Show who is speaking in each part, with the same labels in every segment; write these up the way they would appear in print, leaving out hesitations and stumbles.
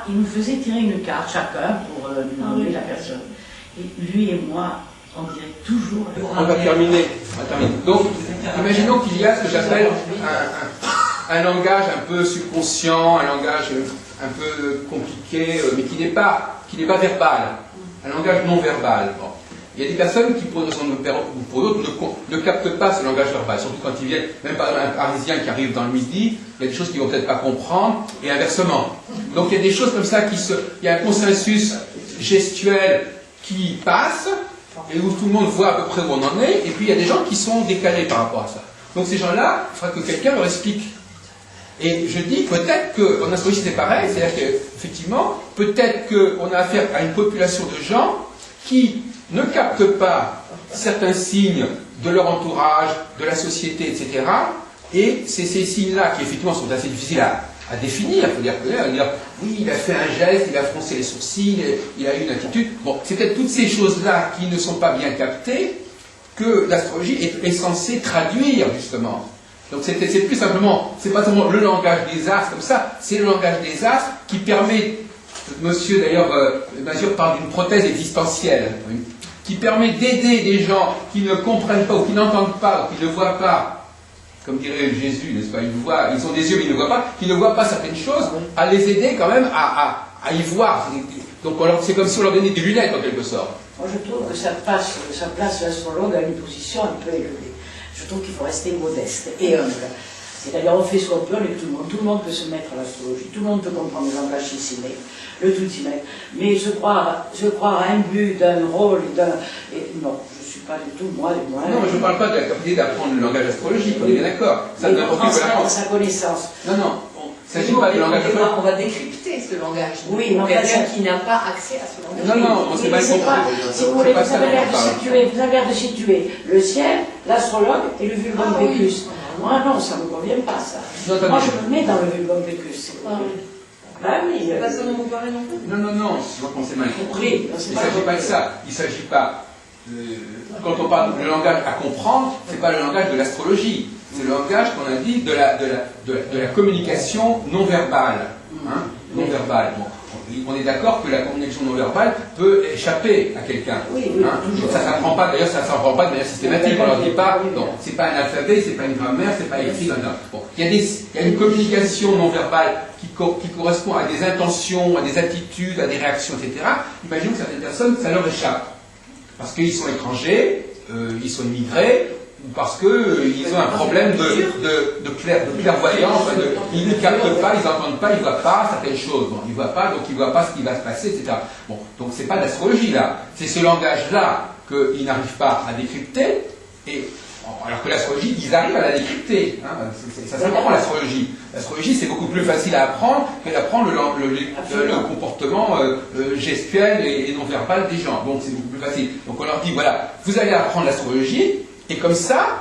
Speaker 1: il nous faisait tirer une carte chacun pour nommer la personne. Et lui et moi, on dirait toujours...
Speaker 2: On va terminer. Donc, imaginons qu'il y a ce que j'appelle un langage un peu subconscient, un langage un peu compliqué, mais qui n'est pas verbal, un langage non verbal. Bon. Il y a des personnes qui, pour une raison ou pour d'autres, ne captent pas ce langage verbal, surtout quand ils viennent, même par un Parisien qui arrive dans le midi, il y a des choses qu'ils ne vont peut-être pas comprendre, et inversement. Donc il y a des choses comme ça il y a un consensus gestuel qui passe, et où tout le monde voit à peu près où on en est, et puis il y a des gens qui sont décalés par rapport à ça. Donc ces gens-là, il faudra que quelqu'un leur explique. Et je dis peut-être qu'en astrologie c'est pareil, c'est-à-dire qu'effectivement, peut-être qu'on a affaire à une population de gens qui ne captent pas certains signes de leur entourage, de la société, etc. Et c'est ces signes-là qui effectivement sont assez difficiles à définir. Il faut dire que oui, il a fait un geste, il a froncé les sourcils, il a eu une attitude. Bon, c'est peut-être toutes ces choses-là qui ne sont pas bien captées que l'astrologie est censée traduire, justement. Donc c'est plus simplement, c'est pas seulement le langage des astres comme ça, c'est le langage des astres qui permet, monsieur d'ailleurs, Mazur parle d'une prothèse existentielle, qui permet d'aider des gens qui ne comprennent pas, ou qui n'entendent pas, ou qui ne voient pas, comme dirait Jésus, n'est-ce pas, ils ont des yeux mais ils ne voient pas, qui ne voient pas certaines choses, à les aider quand même à y voir. Donc c'est comme si on leur donnait des lunettes en quelque sorte.
Speaker 1: Moi je trouve que ça place l'astrologue à une position un peu élevée. Je trouve qu'il faut rester modeste et humble. C'est-à-dire on fait ce qu'on peut avec tout le monde peut se mettre à l'astrologie, tout le monde peut comprendre le langage ciselé, le tout y mettre. Mais je crois à un but, d'un rôle, non, je ne suis pas du tout moi.
Speaker 2: Non, mais je ne parle pas de la capacité d'apprendre le langage astrologique, on est bien d'accord. Ça ne
Speaker 1: transmettre sa connaissance.
Speaker 2: Non, il ne s'agit pas du langage astrologique.
Speaker 3: On va décrypter ce langage.
Speaker 1: Oui, mais
Speaker 3: quelqu'un qui n'a pas accès à ce langage.
Speaker 2: Non, on s'est mal compris.
Speaker 1: Si vous voulez, vous avez l'air de situer le ciel, l'astrologue et le vulgum Pécus. Moi, non, ça ne me convient pas, ça. Moi, je me mets dans le vulgum Pécus. Ah oui.
Speaker 3: Pas ça dont vous parlez non plus.
Speaker 2: Non, je crois qu'on s'est mal compris.
Speaker 1: Oui,
Speaker 2: il ne s'agit pas de ça. Il ne s'agit pas. Quand on parle de langage à comprendre, ce n'est pas le langage de l'astrologie. C'est le langage qu'on a dit de la communication non verbale. Hein, non verbale. Bon, on est d'accord que la communication non verbale peut échapper à quelqu'un.
Speaker 1: Oui,
Speaker 2: hein. Ça ne s'apprend pas, d'ailleurs, ça ne s'apprend pas de manière systématique. On ne leur dit pas, non, c'est pas un alphabet, c'est pas une grammaire, c'est pas écrit. Bon, il y a une communication non verbale qui correspond à des intentions, à des attitudes, à des réactions, etc. Imaginons que certaines personnes, ça leur échappe. Parce qu'ils sont étrangers, ils sont immigrés, ou parce qu'ils ont un problème de clairvoyance, ils ne captent pas, ils n'entendent pas, ils ne voient pas certaines choses. Bon, ils ne voient pas, donc ils ne voient pas ce qui va se passer, etc. Bon, donc c'est pas d'astrologie là, c'est ce langage-là qu'ils n'arrivent pas à décrypter, alors que l'astrologie, ils arrivent à la décrypter. Hein, ça s'apprend l'astrologie. L'astrologie, c'est beaucoup plus facile à apprendre que d'apprendre le comportement gestuel et non verbal des gens. Donc c'est beaucoup plus facile. Donc on leur dit, voilà, vous allez apprendre l'astrologie, et comme ça,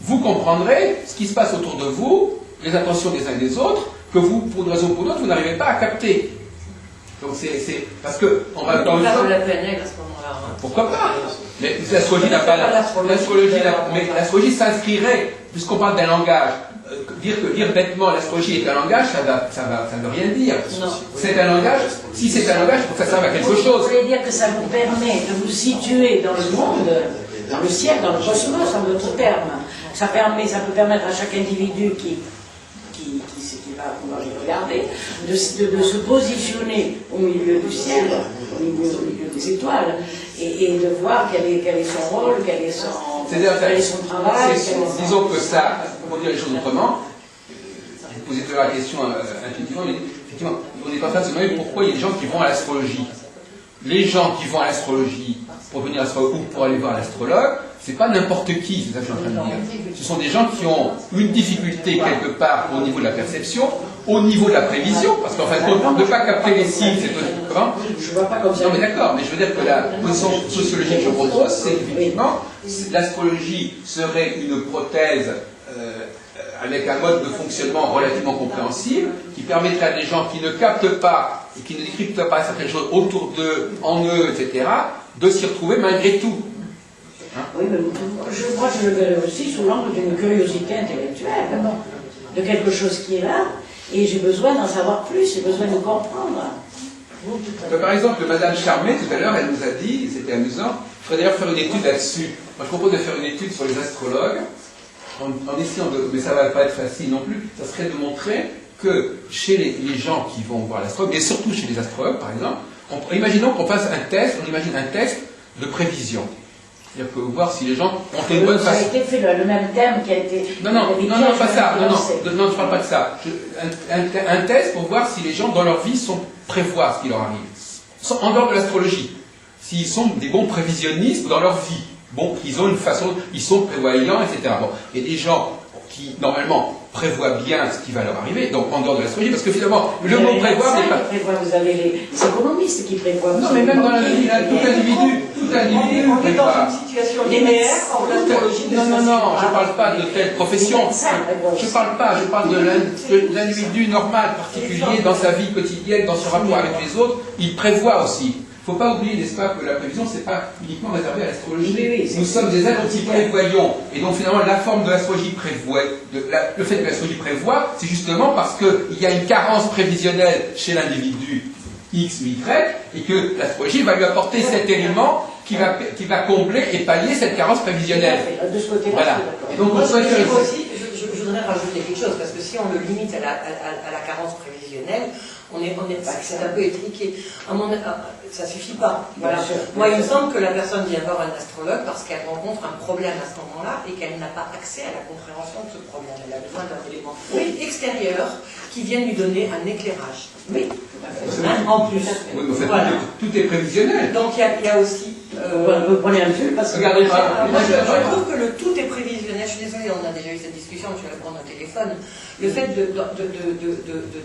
Speaker 2: vous comprendrez ce qui se passe autour de vous, les intentions des uns et des autres, que vous, pour une raison ou pour l'autre, vous n'arrivez pas à capter. Donc c'est parce que on va dans le temps.
Speaker 3: La PNL à ce moment-là.
Speaker 2: Pourquoi pas? Mais l'astrologie n'a pas mais l'astrologie s'inscrirait, puisqu'on parle d'un langage. Dire bêtement l'astrologie est un langage, ça ne veut rien dire. C'est un langage. Si c'est un langage, il faut que ça serve à quelque chose.
Speaker 1: Vous voulez dire que ça vous permet de vous situer dans le monde, dans le ciel, dans le cosmos, en d'autres termes. Ça peut permettre à chaque individu qui va pouvoir y regarder, de se positionner au milieu du ciel, au milieu des étoiles, et de voir quel est son rôle, quel est son travail.
Speaker 2: Disons que ça, pour dire les choses autrement, vous posez toujours la question intuitivement, mais effectivement, on est en train de se demander pourquoi il y a des gens qui vont à l'astrologie. Les gens qui vont à l'astrologie pour venir à l'astrologue ou pour aller voir l'astrologue, c'est pas n'importe qui, c'est ça que je suis en train de dire. Ce sont des gens qui ont une difficulté quelque part au niveau de la perception, au niveau de la prévision, parce qu'en fait, ne pas capter les signes, c'est comment?
Speaker 1: Je vois pas comme ça.
Speaker 2: Non mais d'accord, mais je veux dire que la position sociologique que je propose, c'est effectivement, l'astrologie serait une prothèse avec un mode de fonctionnement relativement compréhensible, qui permettrait à des gens qui ne captent pas et qui ne décryptent pas certaines choses autour d'eux, en eux, etc., de s'y retrouver malgré tout.
Speaker 1: Hein? Oui, mais moi je le verrais aussi sous l'angle d'une curiosité intellectuelle, de quelque chose qui est là, et j'ai besoin d'en savoir plus, j'ai besoin de comprendre.
Speaker 2: Par exemple, Madame Charmet, tout à l'heure, elle nous a dit, c'était amusant, il faudrait d'ailleurs faire une étude là-dessus. Moi, je propose de faire une étude sur les astrologues, en essayant de, mais ça ne va pas être facile non plus, ça serait de montrer que chez les gens qui vont voir l'astrologue, et surtout chez les astrologues, par exemple, imaginons qu'on fasse un test, on imagine un test de prévision. C'est-à-dire que voir si les gens ont une bonne façon.
Speaker 1: Ça a été fait le même thème qui a été.
Speaker 2: Non, pas ça. Non, je parle pas de ça. Un test pour voir si les gens dans leur vie prévoient ce qui leur arrive. En dehors de l'astrologie. S'ils sont des bons prévisionnistes dans leur vie. Bon, ils ont une façon, ils sont prévoyants, etc. Bon, il y a des gens qui, normalement, prévoient bien ce qui va leur arriver, donc en dehors de l'astrologie, parce que finalement, le mot prévoir, c'est pas...
Speaker 1: Vous avez les économistes qui prévoient.
Speaker 2: Non, mais même dans la vie, tout individu
Speaker 3: on est dans une situation linéaire en astrologie.
Speaker 2: Non, je ne parle pas de telle profession. Je parle de l'individu normal, particulier, dans sa vie quotidienne, dans son rapport avec les autres, il prévoit aussi. Il ne faut pas oublier, n'est-ce pas, que la prévision, ce n'est pas uniquement réservé à l'astrologie.
Speaker 1: Oui,
Speaker 2: nous sommes des êtres qui prévoyons. Et donc, finalement, la forme de l'astrologie prévoit, le fait que l'astrologie prévoit, c'est justement parce qu'il y a une carence prévisionnelle chez l'individu X ou Y, et que l'astrologie va lui apporter cet élément qui va combler et pallier cette carence prévisionnelle.
Speaker 1: De ce côté-là,
Speaker 2: voilà. Et donc,
Speaker 3: moi, je voudrais rajouter quelque chose, parce que si on le limite à la carence prévisionnelle, c'est un peu étriqué. Ça suffit pas. Voilà. Moi, il me semble que la personne vient voir un astrologue parce qu'elle rencontre un problème à ce moment-là et qu'elle n'a pas accès à la compréhension de ce problème. Elle a besoin d'un élément extérieur qui vienne lui donner un éclairage. Oui. En plus.
Speaker 2: Oui, mais voilà. Tout est prévisionnel.
Speaker 3: Donc il y a aussi.
Speaker 1: Vous prenez un film parce que.
Speaker 2: Regardez,
Speaker 3: je trouve que le tout est prévisionnel. Je suis désolée, on a déjà eu cette discussion, je vais la prendre au téléphone. Le fait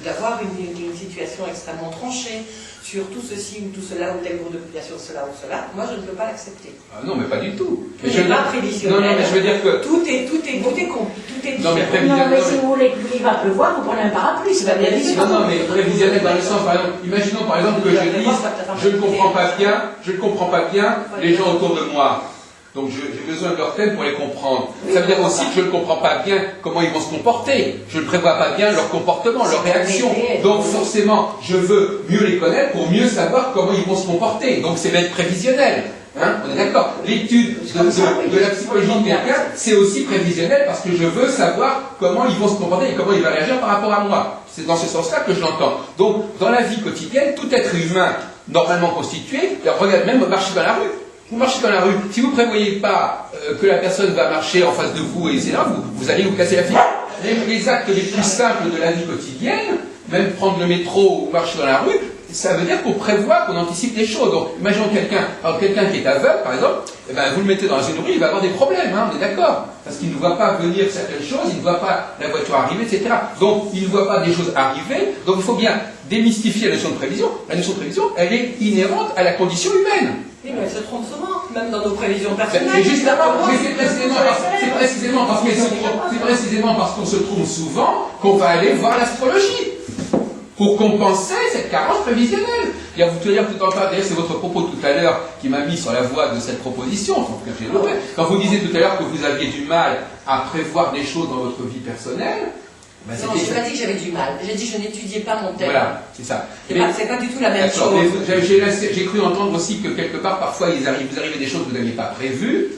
Speaker 3: d'avoir une situation extrêmement tranchée sur tout ceci ou tout cela, ou tel groupe de population, cela ou cela, moi je ne peux pas l'accepter.
Speaker 2: Ah non, mais pas du tout.
Speaker 3: Mais je pas prévisionnel.
Speaker 2: Non, mais je veux dire que...
Speaker 3: Tout est
Speaker 2: Non, mais prévisionnel...
Speaker 1: Non, mais si vous voulez qu'il va pleuvoir, vous prenez un parapluie, c'est pas bien dit.
Speaker 2: Non, mais prévisionnel dans le sens, par exemple, imaginons par exemple que je dise, je ne comprends pas bien les gens autour de moi. Donc j'ai besoin de leur thème pour les comprendre. Ça veut dire aussi que je ne comprends pas bien comment ils vont se comporter. Je ne prévois pas bien leur comportement, leur réaction. Donc forcément, je veux mieux les connaître pour mieux savoir comment ils vont se comporter. Donc c'est d'être prévisionnel. Hein, on est d'accord. L'étude de la psychologie de quelqu'un, c'est aussi prévisionnel parce que je veux savoir comment ils vont se comporter et comment ils vont réagir par rapport à moi. C'est dans ce sens-là que je l'entends. Donc dans la vie quotidienne, tout être humain normalement constitué, regarde même marcher dans la rue. Vous marchez dans la rue, si vous ne prévoyez pas que la personne va marcher en face de vous et c'est là, vous allez vous casser la figure. Les actes les plus simples de la vie quotidienne, même prendre le métro ou marcher dans la rue, ça veut dire qu'on prévoit, qu'on anticipe des choses. Donc, imaginons quelqu'un qui est aveugle, par exemple, eh ben, vous le mettez dans une rue, il va avoir des problèmes, hein, on est d'accord. Parce qu'il ne voit pas venir certaines choses, il ne voit pas la voiture arriver, etc. Donc, il ne voit pas des choses arriver. Donc, il faut bien démystifier la notion de prévision. La notion de prévision, elle est inhérente à la condition humaine.
Speaker 3: Oui, mais elle se trompe souvent, même dans nos prévisions personnelles.
Speaker 2: C'est précisément parce qu'on se trompe souvent qu'on va aller voir l'astrologie. Pour compenser cette carence prévisionnelle. D'ailleurs, c'est votre propos tout à l'heure qui m'a mis sur la voie de cette proposition, quand vous disiez tout à l'heure que vous aviez du mal à prévoir des choses dans votre vie personnelle.
Speaker 3: Ben non, je n'ai pas dit que j'avais du mal. J'ai dit que je n'étudiais pas mon thème.
Speaker 2: Voilà, c'est ça.
Speaker 3: C'est pas du tout la même chose.
Speaker 2: J'ai cru entendre aussi que quelque part, parfois, vous arrivez des choses que vous n'aviez pas prévues,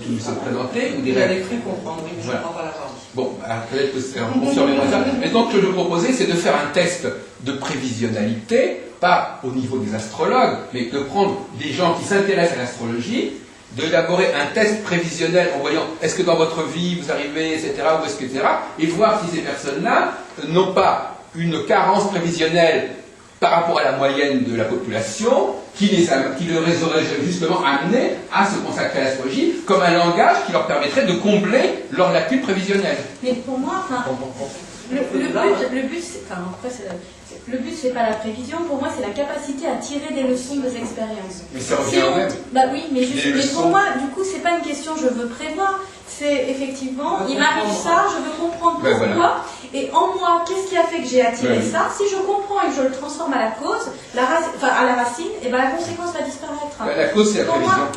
Speaker 2: qui vous sont présentées, ou des
Speaker 3: J'avais cru comprendre, oui, mais je ne crois pas l'avoir dit.
Speaker 2: Bon, alors peut-être que confirmez-moi ça. Mais donc, ce que je proposais, c'est de faire un test de prévisionnalité, pas au niveau des astrologues, mais de prendre des gens qui s'intéressent à l'astrologie, d'élaborer un test prévisionnel en voyant est-ce que dans votre vie vous arrivez, etc., ou est-ce que, etc., et voir si ces personnes-là n'ont pas une carence prévisionnelle par rapport à la moyenne de la population, qui les aurait justement amenés à se consacrer à l'astrologie comme un langage qui leur permettrait de combler leurs lacunes prévisionnelles.
Speaker 4: Mais pour moi, le but, c'est pas la prévision, pour moi, c'est la capacité à tirer des leçons des expériences.
Speaker 2: Mais ça revient au même.
Speaker 4: Bah oui, mais pour moi, du coup, c'est pas une question je veux prévoir, c'est effectivement, il m'arrive ça, je veux comprendre pourquoi, voilà. Et en moi, qu'est-ce qui a fait que j'ai attiré ça? Si je comprends et que je le transforme à la cause, à la racine, et ben la conséquence va disparaître.
Speaker 2: La cause, c'est la prévision.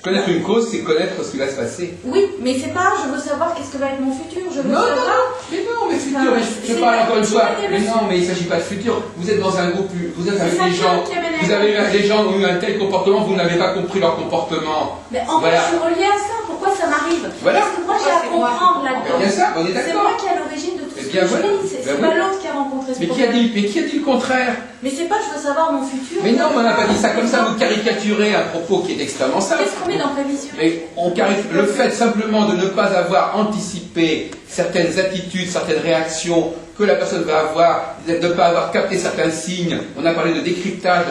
Speaker 2: Connaître une cause, c'est connaître ce qui va se passer.
Speaker 4: Oui, mais c'est pas je veux savoir qu'est-ce que va être mon futur, je veux
Speaker 2: Non,
Speaker 4: savoir.
Speaker 2: mais futur, je parle encore une fois. Mais non, mais il ne s'agit pas de futur. Vous êtes dans un groupe, vous êtes avec des gens, vous avez des gens qui ont eu un tel comportement, vous n'avez pas compris leur comportement.
Speaker 4: Mais en fait, je suis reliée à ça. Pourquoi ça m'arrive?
Speaker 2: Voilà.
Speaker 4: Parce que moi, j'ai à comprendre là-dedans.
Speaker 2: Bien ça, on est d'accord.
Speaker 4: C'est moi qui ai à l'origine de tout ce que je vis. C'est pas l'autre qui a rencontré ce problème.
Speaker 2: Mais qui a dit le contraire?
Speaker 4: Mais c'est pas je veux savoir mon futur.
Speaker 2: Mais non, on n'a pas dit ça comme ça. Vous caricaturez un propos qui est extrêmement simple.
Speaker 4: Qu'est-ce qu'on met dans prévision?
Speaker 2: Mais le fait simplement de ne pas avoir anticipé certaines attitudes, certaines réactions que la personne va avoir, de ne pas avoir capté certains signes, on a parlé de décryptage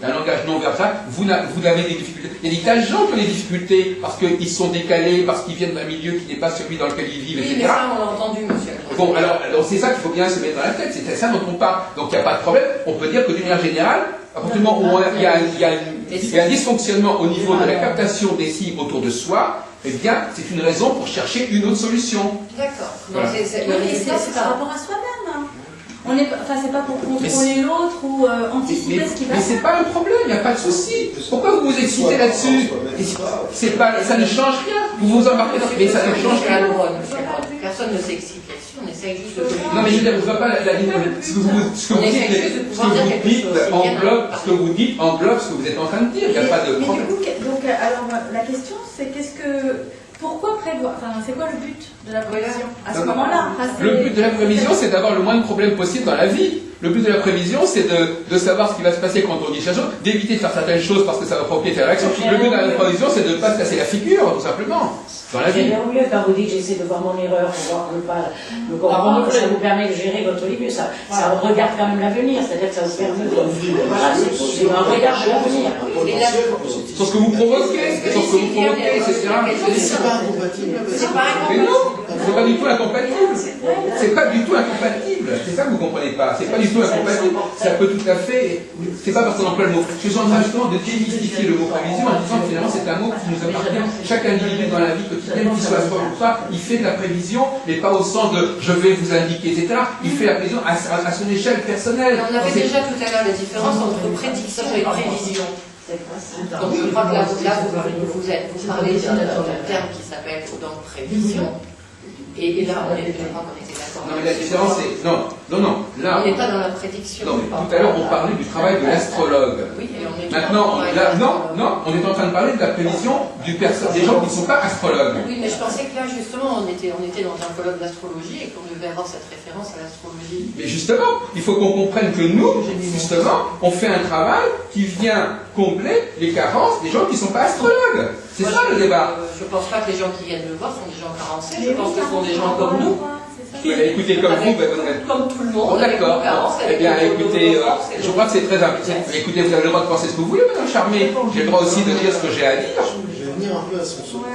Speaker 2: d'un langage non verbal, vous avez des difficultés. Il y a des tas de gens qui ont des difficultés parce qu'ils sont décalés, parce qu'ils viennent d'un milieu qui n'est pas celui dans lequel ils vivent, etc.
Speaker 3: Oui, mais ça, on l'a entendu, monsieur.
Speaker 2: Bon, alors c'est ça qu'il faut bien se mettre dans la tête, c'est ça dont on parle. Donc il n'y a pas de problème, on peut dire que d'une manière générale, à partir du moment où il y a un dysfonctionnement au niveau de la captation des signes autour de soi, eh bien, c'est une raison pour chercher une autre solution.
Speaker 3: D'accord.
Speaker 2: Voilà.
Speaker 4: C'est par rapport à soi-même. Hein. C'est pas pour contrôler l'autre ou anticiper ce qui va se
Speaker 2: Mais c'est pas un problème, il n'y a pas de souci. Pourquoi vous vous excitez là-dessus? Ça ne change rien. Vous vous embarquez dans... Mais ça ne change rien.
Speaker 3: Personne ne s'excite là-dessus, on essaye juste de...
Speaker 2: Non, mais je veux dire, vous ne pas ce que vous dites englobe ce que vous êtes en train de dire. Il n'y a pas de problème.
Speaker 4: Mais du coup, donc, alors, la question, c'est pourquoi prévoir? C'est quoi le but de la prévision à ce moment-là?
Speaker 2: Le but de la prévision, c'est d'avoir le moins de problèmes possible dans la vie. Le but de la prévision, c'est de savoir ce qui va se passer quand on dit chaque chose, d'éviter de faire certaines choses parce que ça va provoquer telle réaction. Le but de la prévision, c'est de ne pas se casser la figure, tout simplement, dans la vie.
Speaker 1: C'est bien mieux quand vous dites j'essaie de voir mon erreur, pour voir ne pas me comprendre, ça vous permet de gérer votre vie, ça regarde quand même l'avenir, c'est-à-dire que ça vous permet de... Voilà, c'est un regard de l'avenir.
Speaker 2: Sur ce que vous provoquez, etc.
Speaker 5: C'est pas incompatible.
Speaker 2: Mais non, c'est pas du tout incompatible. C'est pas du tout incompatible. C'est ça que vous comprenez pas. C'est pas du tout incompatible. Ça peut tout à fait. C'est pas parce qu'on emploie le mot. Je suis en train justement de démystifier le mot prévision en disant que finalement c'est un mot qui nous appartient. Chaque individu dans la vie quotidienne, qu'il soit sport ou pas, il fait de la prévision, mais pas au sens de je vais vous indiquer, etc. Il fait la prévision à son échelle personnelle.
Speaker 3: On avait déjà tout à l'heure la différence entre prédiction et prévision. Donc je crois que là vous parlez d'un terme qui s'appelle donc prévision. Et là, on était d'accord.
Speaker 2: Non, mais la différence, c'est... Non. Là,
Speaker 3: on n'est pas dans la prédiction.
Speaker 2: Non, mais tout à l'heure, on parlait du travail de l'astrologue.
Speaker 3: Oui, et on est
Speaker 2: maintenant, là, non, on est en train de parler de la prévision des gens qui ne sont pas astrologues.
Speaker 3: Oui, mais je pensais que là, justement, on était dans un colloque d'astrologie et qu'on devait avoir cette référence à l'astrologie.
Speaker 2: Mais justement, il faut qu'on comprenne que nous, justement, on fait un travail qui vient combler les carences des gens qui ne sont pas astrologues. C'est ça le débat.
Speaker 3: Je ne pense pas que les gens qui viennent me voir sont des gens carencés, je pense que ce sont des gens comme nous.
Speaker 2: Écoutez, comme vous,
Speaker 3: comme tout le monde.
Speaker 2: Bon, d'accord. Eh bien, écoutez, je crois que c'est très important. Écoutez, vous avez le droit de penser ce que vous voulez, madame Charmé. J'ai le droit aussi de dire ce que j'ai à dire.
Speaker 5: Je vais venir un peu à son secours.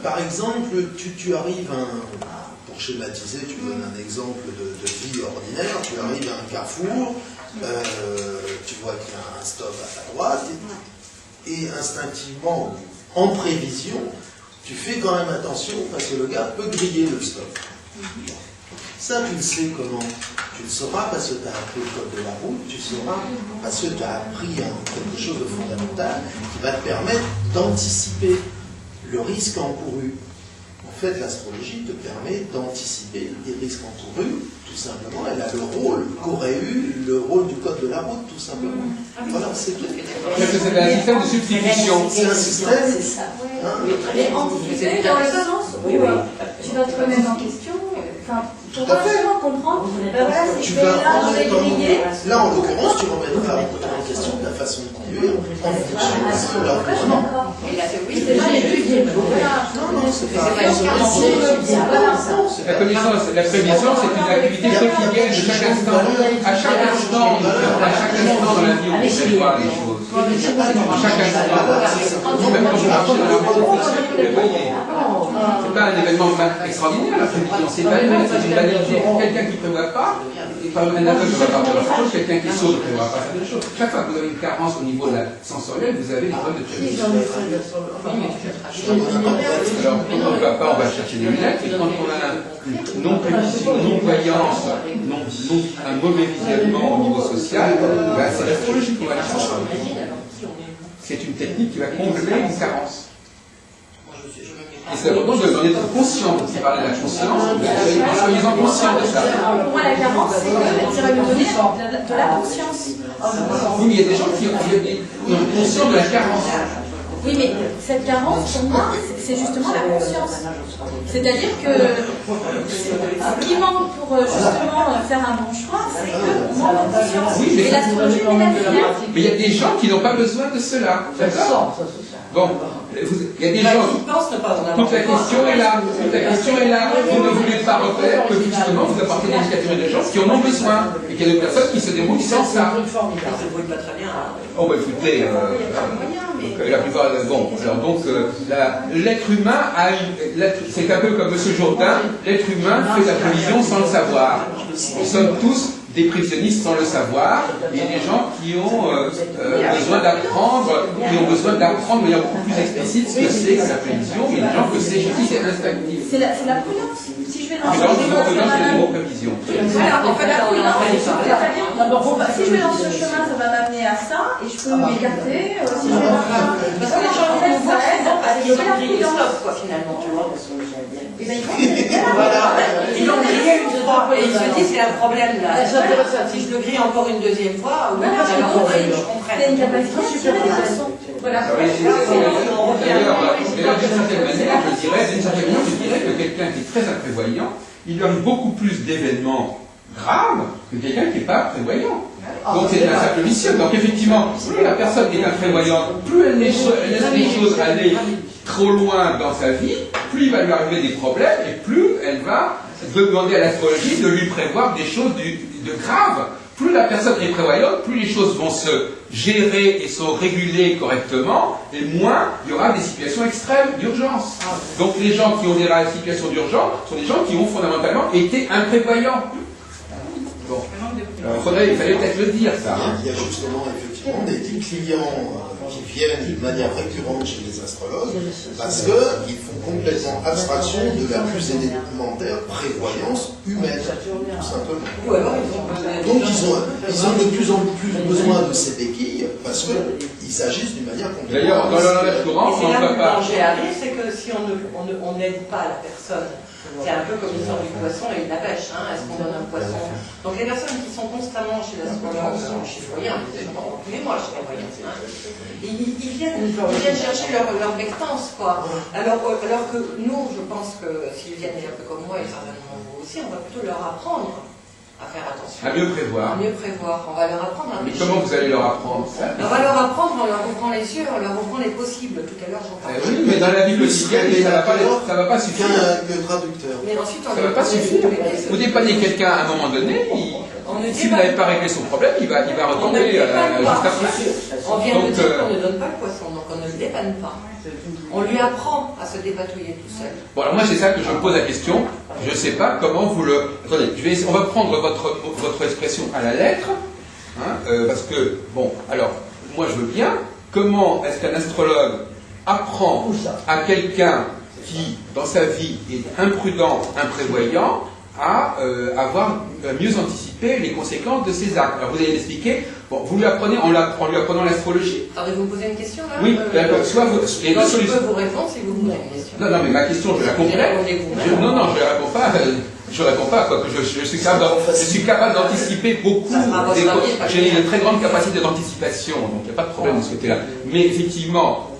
Speaker 5: Par exemple, tu arrives pour schématiser, tu donnes un exemple de vie ordinaire, tu arrives à un carrefour, tu vois qu'il y a un stop à ta droite, et instinctivement, en prévision, tu fais quand même attention parce que le gars peut griller le stop. Ça, tu le sais comment? Tu le sauras parce que tu as appris le code de la route, tu le sauras parce que tu as appris quelque chose de fondamental qui va te permettre d'anticiper le risque encouru. En fait, l'astrologie te permet d'anticiper les risques encourus, tout simplement. Elle a le rôle qu'aurait eu le rôle du code de la route, tout simplement. Voilà, c'est tout.
Speaker 2: C'est un système de substitution.
Speaker 5: C'est un système.
Speaker 1: C'est ça.
Speaker 4: Mais anticiper dans le sens où tu vas te remettre en question, pour vraiment comprendre, voilà, c'est que là, je vais griller.
Speaker 5: Là, en l'occurrence, tu remettras en question la façon de conduire en fonction de leur mouvement.
Speaker 4: C'est pas les buts.
Speaker 5: Non, c'est pas
Speaker 2: La connaissance, la prévision, c'est une activité quotidienne de chaque instant. À chaque instant, instant dans la vie, on ne prévoit les choses. Chaque instant, même quand vous marchez dans la rue, vous le voyez. C'est pas un événement extraordinaire, la prévision, c'est une banalité. Quelqu'un qui ne prévoit pas, un aveugle ne va pas prévoir quelque chose, quelqu'un qui est sourd ne prévoit pas certaines choses. Chaque fois que vous avez une carence au niveau de la sensorielle, vous avez des problèmes de prévision. Alors, quand on ne va pas, on va chercher des lunettes, et quand on a une non-prévision, une non-voyance, un mauvais visionnement au niveau social, ben, c'est l'astrologie qu'on va chercher. C'est une technique qui va combler une carence. Et c'est important d'en être conscient, quand il parle de la conscience, soyez-en conscient de ça.
Speaker 4: Pour moi, la carence, c'est que ça va nous donner de la conscience.
Speaker 2: Oui, mais il y a des gens qui ont conscience de la carence.
Speaker 4: Oui, mais cette carence, pour moi, c'est justement la conscience. C'est-à-dire que ce qui manque pour justement faire un bon choix, c'est qu'on manque de conscience.
Speaker 2: Oui, mais
Speaker 4: l'astrologie est la lumière.
Speaker 2: Mais il y a des gens qui n'ont pas besoin de cela. D'accord ? Bon, il y a des gens. Toute la question est là. Toute la question est là. Vous ne voulez pas refaire que justement vous apportez des catégories de gens qui en ont besoin. Et qu'il y a des personnes qui se débrouillent sans ça.
Speaker 3: Ils ne se débrouillent pas très bien.
Speaker 2: Oh, bah écoutez, la plupart. Bon, alors donc, l'être humain a une. C'est un peu comme M. Jourdain, l'être humain fait la prévision sans le savoir. Nous sommes tous des prévisionnistes sans le savoir, et des gens qui ont besoin d'apprendre, de manière beaucoup plus explicite ce que c'est que la prévision, et des gens que c'est instinctif.
Speaker 4: C'est la prudence. Si je vais dans
Speaker 2: Mais
Speaker 4: ce chemin, ça va m'amener.
Speaker 2: prévision.
Speaker 4: Alors, en fait, la prudence, si je vais dans ce chemin, ça va m'amener à ça, et je peux m'écarter. Si je vais dans ça,
Speaker 3: parce que les gens
Speaker 4: en fait, ça aide à
Speaker 3: ils ont
Speaker 4: la
Speaker 3: grillé
Speaker 4: prudence.
Speaker 3: stop, quoi, finalement, tu vois.
Speaker 4: Et bien,
Speaker 3: Ils l'ont grillé une fois, et ils se disent, c'est un problème là. Si je le grille encore une deuxième fois, oui,
Speaker 4: voilà,
Speaker 3: alors
Speaker 4: je comprends. C'est une capacité à tirer des leçons. Voilà.
Speaker 2: D'ailleurs, d'une certaine manière, je dirais que quelqu'un qui est très imprévoyant, il donne beaucoup plus d'événements graves que quelqu'un qui n'est pas prévoyant. Donc c'est un cercle vicieux. Donc effectivement, plus la personne est imprévoyante, plus elle laisse les choses aller trop loin dans sa vie, plus il va lui arriver des problèmes et plus elle va demander à l'astrologie de lui prévoir des choses de graves. Plus la personne est prévoyante, plus les choses vont se gérer et sont régulées correctement, et moins il y aura des situations extrêmes d'urgence. Donc les gens qui ont des situations d'urgence sont des gens qui ont fondamentalement été imprévoyants. Bon. Alors, il fallait peut-être le dire, ça.
Speaker 5: Il y a justement, effectivement, des clients qui viennent d'une manière récurrente chez les astrologues parce qu'ils font complètement abstraction de la plus élémentaire prévoyance humaine, tout simplement. Donc ils ont de plus en plus besoin de ces béquilles parce qu'ils agissent d'une manière complètement...
Speaker 2: D'ailleurs, dans l'honneur courant,
Speaker 3: c'est
Speaker 2: on
Speaker 3: là
Speaker 2: ne
Speaker 3: que
Speaker 2: va
Speaker 3: le
Speaker 2: pas...
Speaker 3: danger arrive, c'est que si on n'aide pas la personne, c'est un peu comme l'histoire du poisson et de la pêche. Est-ce qu'on donne un poisson? Donc les personnes qui sont constamment chez l'astrologue, chez Foyen, tous les mois chez Foyen, ils viennent chercher leur bectance, quoi. Alors que nous, je pense que s'ils viennent un peu comme moi, et certainement vous aussi, on va plutôt leur apprendre à faire attention.
Speaker 2: À mieux prévoir.
Speaker 3: À mieux prévoir. On va leur apprendre à
Speaker 2: Mais comment vous allez leur apprendre ça?
Speaker 3: On va leur apprendre en leur ouvrant les yeux, en leur ouvrant les possibles. Tout à l'heure, j'en parlais.
Speaker 2: Oui, mais dans la vie quotidienne, ça ne va pas suffire.
Speaker 5: Qu'un traducteur.
Speaker 3: Mais ensuite,
Speaker 2: Ça ne va pas suffire. Vous dépannez quelqu'un à un moment donné, si vous n'avez pas réglé son problème, il va retomber juste après.
Speaker 3: On vient de dire qu'on ne donne pas le poisson, donc on ne le dépanne pas. On lui apprend à se dépatouiller tout seul.
Speaker 2: Bon, alors moi, c'est ça que je me pose la question. Je ne sais pas comment vous le... Attendez, on va prendre votre expression à la lettre, parce que, bon, alors, moi je veux bien. Comment est-ce qu'un astrologue apprend à quelqu'un qui, dans sa vie, est imprudent, imprévoyant, à mieux anticiper les conséquences de ses actes? Alors vous allez l'expliquer. Bon, vous lui apprenez en lui apprenant l'astrologie.
Speaker 3: Attendez, vous me posez une question là?
Speaker 2: Oui, d'accord. Soit vous.
Speaker 3: Je peux vous répondre si vous voulez une question.
Speaker 2: Non, mais ma question, je la comprends. Non, je ne réponds pas. Je ne réponds pas, quoique je suis capable d'anticiper beaucoup. J'ai une très grande capacité d'anticipation, donc il n'y a pas de problème de ce côté-là. Mais effectivement,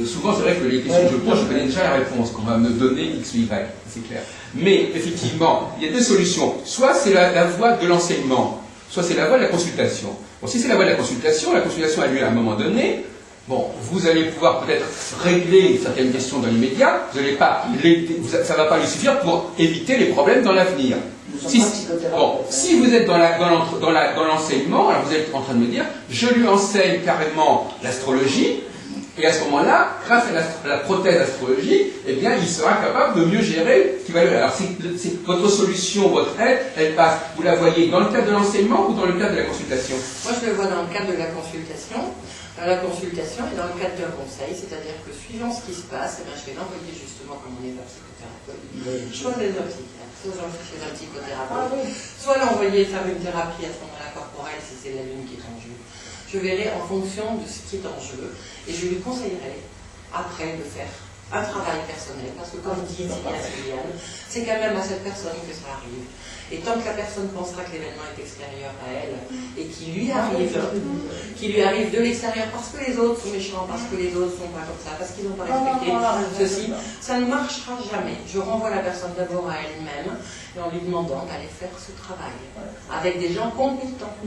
Speaker 2: souvent c'est vrai que les questions que je pose, je connais déjà la réponse, qu'on va me donner X ou Y, c'est clair. Mais effectivement, il y a deux solutions. Soit c'est la voie de l'enseignement, soit c'est la voie de la consultation. Bon, si c'est la voie de la consultation a lieu à un moment donné. Bon, vous allez pouvoir peut-être régler certaines questions dans l'immédiat, ça ne va pas lui suffire pour éviter les problèmes dans l'avenir. Si vous êtes dans l'enseignement, alors vous êtes en train de me dire, je lui enseigne carrément l'astrologie, et à ce moment-là, grâce à la prothèse astrologique, eh bien, il sera capable de mieux gérer ce qui va lui arriver. Alors, c'est votre solution, votre aide, elle passe, vous la voyez dans le cadre de l'enseignement ou dans le cadre de la consultation?
Speaker 3: Moi, je le vois dans le cadre de la consultation. La consultation est dans le cadre d'un conseil, c'est-à-dire que suivant ce qui se passe, eh bien, je vais l'envoyer justement, comme on est pas psychothérapeute, soit chez un psychiatre, soit chez un psychothérapeute, soit l'envoyer faire une thérapie à ce moment-là corporelle si c'est la lune qui est en jeu. Je verrai en fonction de ce qui est en jeu et je lui conseillerai après de faire un travail personnel, parce que comme dit Sylviane, c'est quand même à cette personne que ça arrive. Et tant que la personne pensera que l'événement est extérieur à elle et qu'il lui arrive de l'extérieur parce que les autres sont méchants, parce que les autres sont pas comme ça, parce qu'ils n'ont pas respecté ceci, ça ne marchera jamais. Je renvoie la personne d'abord à elle-même et en lui demandant d'aller faire ce travail avec des gens compétents.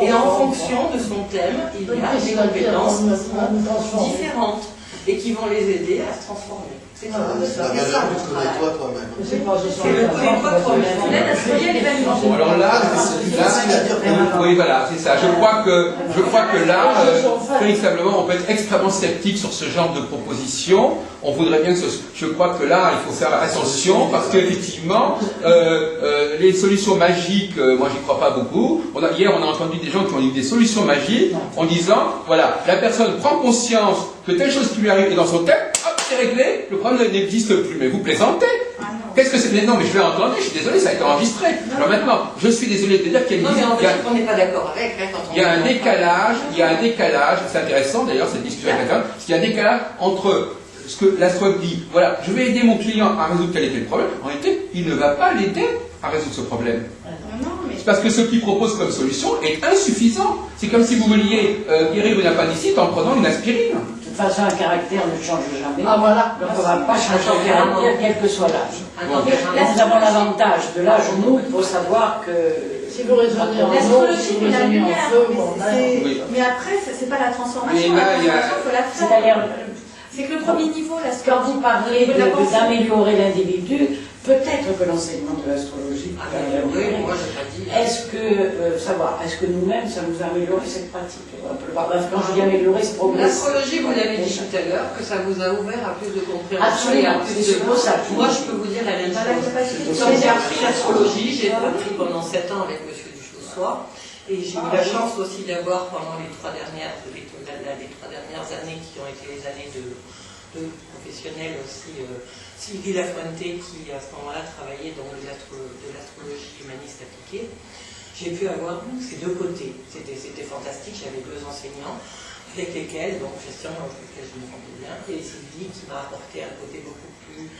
Speaker 3: Et en fonction de son thème, il y a des compétences différentes et qui vont les aider à se transformer. C'est ça.
Speaker 5: Connais-toi toi-même.
Speaker 3: C'est le connais-toi toi-même.
Speaker 4: On aide à soigner l'événement.
Speaker 2: Bon, alors là, oui, voilà, c'est ça. Je crois que là, véritablement, on peut être extrêmement sceptique sur ce genre de proposition. On voudrait bien que je crois que là, il faut faire attention parce qu'effectivement, les solutions magiques, moi, j'y crois pas beaucoup. Hier, on a entendu des gens qui ont eu des solutions magiques en disant, voilà, la personne prend conscience que telle chose qui lui arrive est dans son thème, hop, c'est réglé, le problème n'existe plus. Mais vous plaisantez. Qu'est-ce que c'est? Mais non, mais je l'ai entendu, je suis désolé, ça a été enregistré. Alors maintenant, je suis désolé de dire qu'il y a
Speaker 3: on n'est pas d'accord avec.
Speaker 2: Il y a un décalage, c'est intéressant d'ailleurs cette discussion avec la femme, parce qu'il y a un décalage entre ce que l'astrologue dit, voilà, je vais aider mon client à résoudre quel était le problème, en réalité, il ne va pas l'aider à résoudre ce problème. C'est parce que ce qu'il propose comme solution est insuffisant. C'est comme si vous vouliez guérir une appendicite en prenant une aspirine.
Speaker 1: De toute façon, un caractère ne change jamais.
Speaker 4: Ah voilà.
Speaker 1: Donc on ne va pas changer de caractère, quel que soit l'âge. Nous avons l'avantage de l'âge, nous, il faut savoir que...
Speaker 4: Si vous raisonnez en l'astrologie, c'est la lumière. Mais après, c'est pas la transformation. La transformation, il faut la faire. C'est que le premier niveau, l'astrologie.
Speaker 1: Quand vous parlez d'améliorer l'individu, peut-être que l'enseignement de l'astrologie peut améliorer. Est-ce que nous-mêmes, ça nous a amélioré cette pratique? Quand je dis améliorer, c'est progresser.
Speaker 3: L'astrologie, vous l'avez dit tout à l'heure, que ça vous a ouvert à plus de compréhension.
Speaker 1: Absolument, c'est pour ça.
Speaker 3: Moi, je peux vous dire la même chose. Quand j'ai appris l'astrologie, j'ai appris pendant 7 ans avec M. Duchossois, et j'ai eu la chance aussi d'avoir pendant les 3 dernières années qui ont été les années de professionnels aussi, Sylvie Lafuente qui à ce moment-là travaillait dans de l'astrologie humaniste appliquée. J'ai pu avoir ces deux côtés. C'était fantastique. J'avais 2 enseignants avec lesquels, donc gestion avec lesquels je me rendais bien, et Sylvie qui m'a apporté un côté beaucoup plus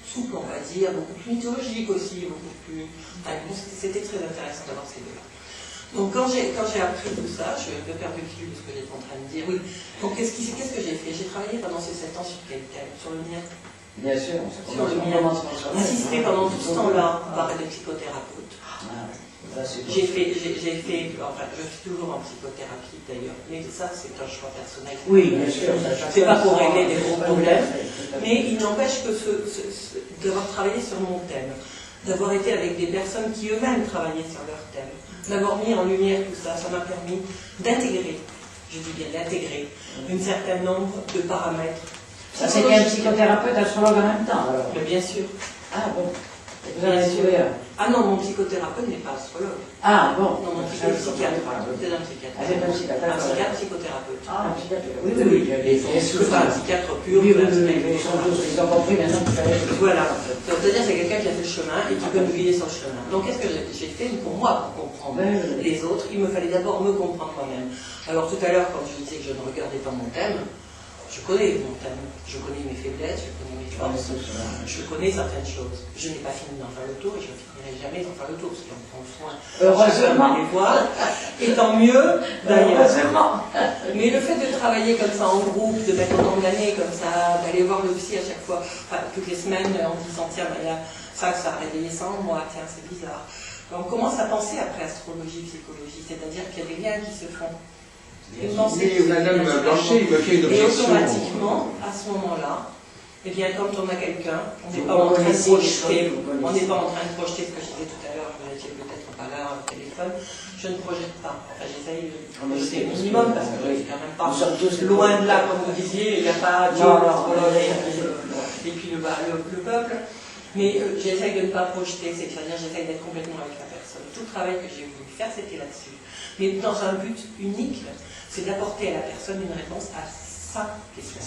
Speaker 3: souple, on va dire, beaucoup plus mythologique aussi, beaucoup plus... C'était très intéressant d'avoir ces deux-là. Donc quand j'ai appris tout ça, je vais faire le fil de ce que j'étais en train de dire. Oui. Donc qu'est-ce que j'ai fait? J'ai travaillé pendant ces 7 ans sur quel thème? Sur le mien.
Speaker 1: Bien sûr,
Speaker 3: sur le mien. Assisté pendant tout ce temps-là par des psychothérapeutes. J'ai fait, enfin, je suis toujours en psychothérapie d'ailleurs, mais ça c'est un choix personnel.
Speaker 1: Oui, bien sûr.
Speaker 3: C'est pas pour régler des gros problèmes, mais il n'empêche que d'avoir travaillé sur mon thème, d'avoir été avec des personnes qui eux-mêmes travaillaient sur leur thème, d'avoir mis en lumière tout ça, ça m'a permis d'intégrer, je dis bien d'intégrer, un certain nombre de paramètres.
Speaker 1: Ça c'était un psychothérapeute, astrologue en même temps alors?
Speaker 3: Mais bien sûr.
Speaker 1: Ah bon. Vous en avez trouvé un?
Speaker 3: Ah non, mon psychothérapeute n'est pas astrologue.
Speaker 1: Ah bon.
Speaker 3: Non, mon psychiatre. C'est un psychiatre.
Speaker 1: Ah, c'est un psychiatre.
Speaker 3: Un psychiatre psychothérapeute.
Speaker 1: Ah, un psychiatre. Oui.
Speaker 3: C'est pas un psychiatre pur.
Speaker 1: Oui, ils ont compris maintenant qu'il fallait.
Speaker 3: Voilà. C'est-à-dire c'est quelqu'un qui a fait le chemin et qui peut nous guider sur le chemin. Donc qu'est-ce que j'ai fait pour moi, pour comprendre les autres? Il me fallait d'abord me comprendre moi-même. Alors tout à l'heure, quand je disais que je ne regardais pas mon thème, je connais mon thème, je connais mes faiblesses, je connais mes forces, je connais certaines choses. Je n'ai pas fini d'en faire le tour et je ne finirai jamais d'en faire le tour parce qu'on prend soin.
Speaker 1: Heureusement.
Speaker 3: Les voir, et tant mieux d'ailleurs.
Speaker 1: Heureusement.
Speaker 3: Mais le fait de travailler comme ça en groupe, de mettre autant d'années comme ça, d'aller voir le psy à chaque fois, enfin, toutes les semaines en disant tiens, il y a ça a réveillé ça en moi, tiens, c'est bizarre. On commence à penser après astrologie, psychologie, c'est-à-dire qu'il y a des liens qui se font.
Speaker 2: Madame Blanchet, il me fait une objection.
Speaker 3: Et automatiquement, à ce moment-là, Eh bien, quand on a quelqu'un, on n'est pas en train de projeter, ce que je disais tout à l'heure, vous n'étiez peut-être pas là au téléphone, je ne projette pas. Enfin, j'essaye de projeter au minimum, parce que je ne suis quand même pas loin de là, comme vous disiez, il n'y a pas Dieu, et puis le peuple. Mais j'essaye de ne pas projeter, c'est-à-dire j'essaye d'être complètement avec la personne. Tout le travail que j'ai voulu faire, c'était là-dessus. Mais dans un but unique, c'est d'apporter à la personne une réponse à sa question.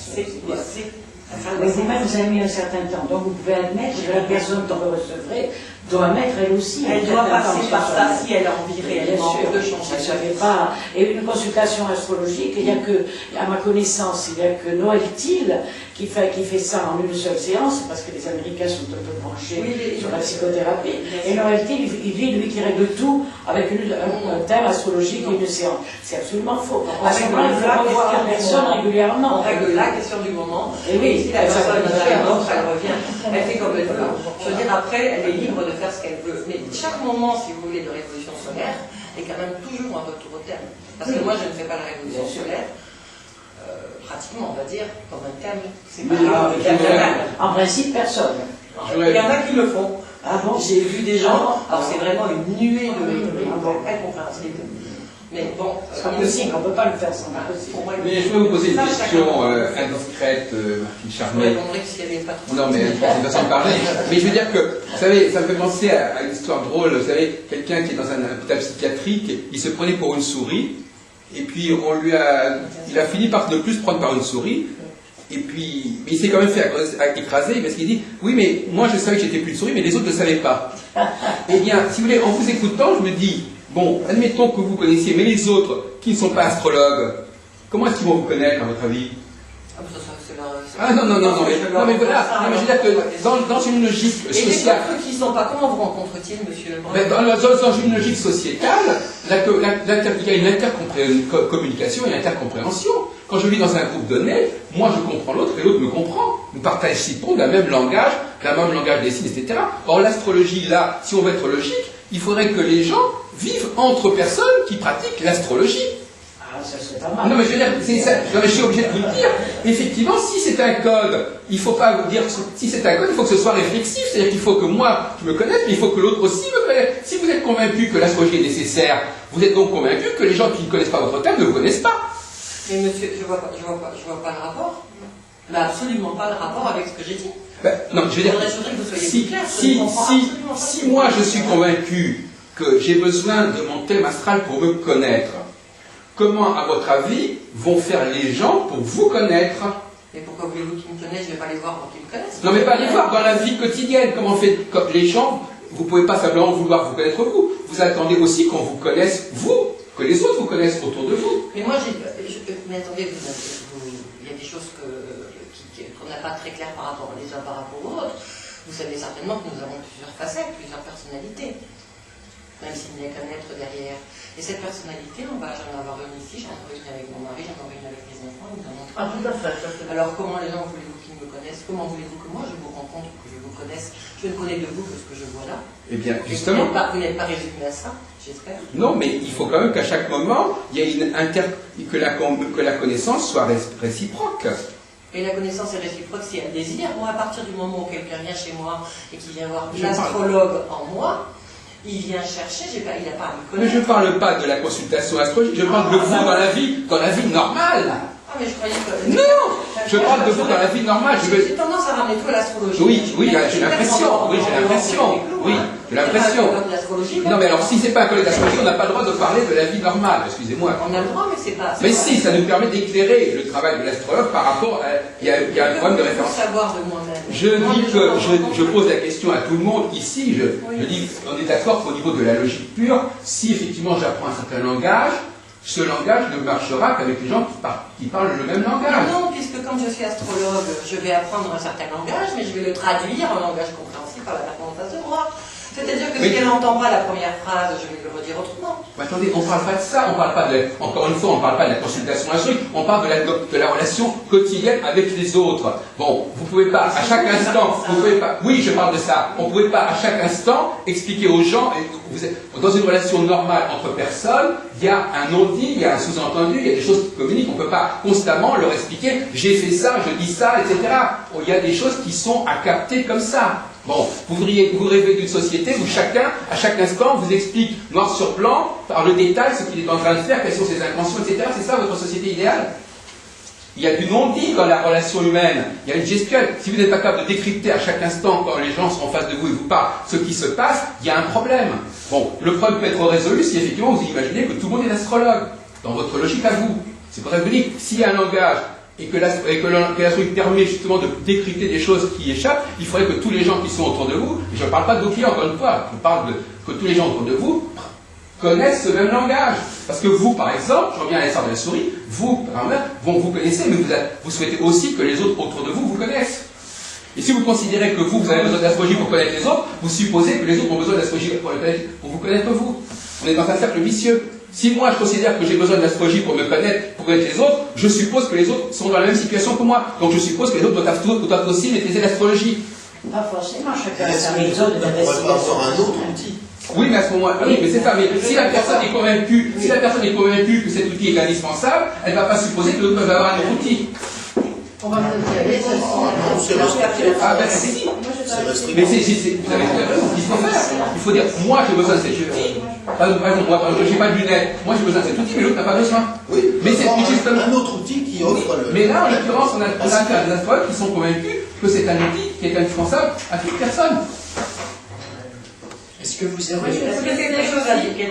Speaker 1: Mais vous-même, vous avez mis un certain temps, donc vous pouvez admettre que la personne que vous recevrez doit mettre elle aussi.
Speaker 3: Elle doit passer par ça si elle a envie réellement de changer.
Speaker 1: Je ne savais pas. Et une consultation astrologique, il n'y a que, à ma connaissance, il n'y a que Noël Thiel qui fait ça en une seule séance, parce que les Américains sont un peu branchés sur la psychothérapie. Et Noël Thiel, il dit, lui, qui règle tout avec un thème astrologique et une séance. C'est absolument faux. À ce moment-là, il faut revoir la personne régulièrement.
Speaker 3: On règle la question du moment.
Speaker 1: Et oui,
Speaker 3: si la personne elle revient, elle fait comme elle veut. Je veux dire, après, elle est libre de faire ce qu'elle veut. Mais chaque moment, si vous voulez, de révolution solaire est quand même toujours un retour au thème. Parce que moi, je ne fais pas la révolution solaire, pratiquement, on va dire, comme un thème. C'est pas grave.
Speaker 1: En principe, personne.
Speaker 3: Il y en a qui le font.
Speaker 1: Ah bon?
Speaker 3: J'ai vu des gens, alors c'est vraiment une nuée de incompréhensible. Mais bon,
Speaker 1: c'est impossible, on ne peut pas le faire sans impossible.
Speaker 2: Mais je peux vous poser une question indiscrète, Martine Charmet. Non, mais c'est une façon de parler. Mais je veux dire que, vous savez, ça me fait penser à une histoire drôle. Vous savez, quelqu'un qui est dans un hôpital psychiatrique, il se prenait pour une souris, et puis il a fini par ne plus se prendre par une souris. Et puis, mais il s'est quand même fait écraser parce qu'il dit oui, mais moi je savais que j'étais plus une souris, mais les autres ne le savaient pas. Eh bien, si vous voulez, en vous écoutant, je me dis bon, admettons que vous connaissiez, mais les autres qui ne sont pas astrologues, comment est-ce qu'ils vont vous connaître, à votre avis? Ah non, mais voilà, mais je veux dire que dans une logique sociale.
Speaker 3: Et les autres qui ne sont pas, comment vous rencontrent-ils, monsieur?
Speaker 2: Dans une logique sociétale, il y a une intercommunication et une intercompréhension. Quand je vis dans un groupe donné, moi je comprends l'autre et l'autre me comprend. Nous participons d'un même langage des signes, etc. Or l'astrologie, là, si on veut être logique, il faudrait que les gens vivent entre personnes qui pratiquent l'astrologie.
Speaker 1: Ah, ça serait pas mal.
Speaker 2: Non mais je veux dire, c'est ça. Non, mais je suis obligé de vous le dire. Effectivement, si c'est un code, il faut pas vous dire, si c'est un code, il faut que ce soit réflexif. C'est-à-dire qu'il faut que moi, je me connaisse, mais il faut que l'autre aussi me connaisse. Si vous êtes convaincu que l'astrologie est nécessaire, vous êtes donc convaincu que les gens qui ne connaissent pas votre thème ne vous connaissent pas.
Speaker 3: Mais monsieur, je vois pas le rapport. Mais absolument pas le rapport avec ce que j'ai dit.
Speaker 2: Non, je veux dire, si moi je suis convaincu que j'ai besoin de mon thème astral pour me connaître, comment, à votre avis, vont faire les gens pour vous connaître?
Speaker 3: Mais pourquoi voulez-vous qu'ils me connaissent? Je ne vais pas les voir pour qu'ils me connaissent.
Speaker 2: Non, mais pas les voir dans la vie quotidienne. Comment fait les gens? Vous ne pouvez pas simplement vouloir vous connaître vous. Vous attendez aussi qu'on vous connaisse vous, que les autres vous connaissent autour de vous.
Speaker 3: Mais moi, mais attendez, il y a des choses qu'on n'a pas très claires par rapport les uns par rapport aux autres. Vous savez certainement que nous avons plusieurs facettes, plusieurs personnalités, même s'il n'y a qu'un être derrière. Et cette personnalité, j'en vais avoir une ici, j'en ai une avec mon mari, j'en ai une avec mes enfants, nous avons trois.
Speaker 1: Tout à fait.
Speaker 3: Alors comment les gens voulez-vous qu'ils me connaissent? Comment voulez-vous que moi je vous rencontre, que je vous connaisse? Je ne connais de vous que ce que je vois là.
Speaker 2: Eh bien, justement.
Speaker 3: Vous n'êtes pas résumé à ça, j'espère.
Speaker 2: Non, mais il faut quand même qu'à chaque moment, il y ait que la connaissance soit réciproque.
Speaker 3: Et la connaissance est réciproque si elle désire. Moi, à partir du moment où quelqu'un vient chez moi et qu'il vient voir l'astrologue en moi, il vient chercher, il n'a pas à me connaître.
Speaker 2: Mais je ne parle pas de la consultation astrologique, je parle de vous dans la vie normale.
Speaker 3: Ah, mais je croyais que...
Speaker 2: Non! Je parle de vous dans la vie normale.
Speaker 3: J'ai tendance à ramener tout à l'astrologie.
Speaker 2: Oui, j'ai l'impression. Non, mais alors, si c'est pas un collègue d'astrologie, on n'a pas le droit de parler de la vie normale, excusez-moi.
Speaker 3: On a le droit, mais c'est pas...
Speaker 2: Mais si, ça nous permet d'éclairer le travail de l'astrologue par rapport à... Il y a un problème de référence.
Speaker 3: Savoir de moi-même.
Speaker 2: Je dis que je pose la question à tout le monde ici, je dis, on est d'accord qu'au niveau de la logique pure, si effectivement j'apprends un certain langage, ce langage ne marchera qu'avec les gens qui parlent le même langage.
Speaker 3: Non, puisque comme je suis astrologue, je vais apprendre un certain langage, mais je vais le traduire en langage compréhensible par la personne en face de moi. C'est-à-dire que si elle n'entend pas la première phrase, je vais le redire autrement.
Speaker 2: Mais attendez, on ne parle pas de ça, on parle pas de, encore une fois, on ne parle pas de la consultation instruite, on parle de la relation quotidienne avec les autres. Bon, vous ne pouvez pas à chaque instant, vous pouvez pas, oui, je parle de ça, on ne pouvait pas à chaque instant expliquer aux gens, vous êtes dans une relation normale entre personnes, il y a un non-dit, il y a un sous-entendu, il y a des choses qui communiquent, on ne peut pas constamment leur expliquer, j'ai fait ça, je dis ça, etc. Bon, il y a des choses qui sont à capter comme ça. Bon, vous rêvez d'une société où chacun, à chaque instant, vous explique noir sur blanc, par le détail, ce qu'il est en train de faire, quelles sont ses intentions, etc. C'est ça votre société idéale? Il y a du non-dit dans la relation humaine, il y a une gestuelle. Si vous n'êtes pas capable de décrypter à chaque instant, quand les gens sont en face de vous et vous parlent, ce qui se passe, il y a un problème. Bon, le problème peut être résolu si effectivement vous imaginez que tout le monde est astrologue, dans votre logique à vous. C'est pour ça que je vous dis, s'il y a un langage et que l'astrologie permet justement de décrypter des choses qui échappent, il faudrait que tous les gens qui sont autour de vous, et je ne parle pas de vos clients encore une fois, je parle que tous les gens autour de vous connaissent ce même langage. Parce que vous, par exemple, je reviens à l'histoire de la souris, vous, vous connaissez, mais vous souhaitez aussi que les autres autour de vous vous connaissent. Et si vous considérez que vous avez besoin d'astrologie pour connaître les autres, vous supposez que les autres ont besoin d'astrologie pour vous connaître vous. On est dans un cercle vicieux. Si moi je considère que j'ai besoin d'astrologie pour me connaître, pour connaître les autres, je suppose que les autres sont dans la même situation que moi. Donc je suppose que les autres doivent aussi maîtriser l'astrologie.
Speaker 1: Pas forcément, chacun a sa méthode
Speaker 5: On pourrait pas avoir un autre outil.
Speaker 2: Oui, mais à ce moment-là, oui, mais c'est ça. Mais si la personne est convaincue, que cet outil est indispensable, elle ne va pas supposer que l'autre peut avoir un autre outil.
Speaker 3: On va me dire,
Speaker 2: Ah ben si. Mais vous avez ce qu'il faut faire. Il faut dire, moi j'ai besoin de cet outil. Par exemple, moi j'ai pas de lunettes, moi j'ai besoin de cet outil, mais l'autre n'a pas besoin.
Speaker 5: Oui,
Speaker 2: mais c'est justement
Speaker 5: un autre outil qui offre le.
Speaker 2: Mais là, en l'occurrence, on a affaire à des astrologues qui sont convaincus que c'est un outil qui est indispensable à toute personne.
Speaker 1: Est-ce que vous avez
Speaker 3: quelque chose à dire?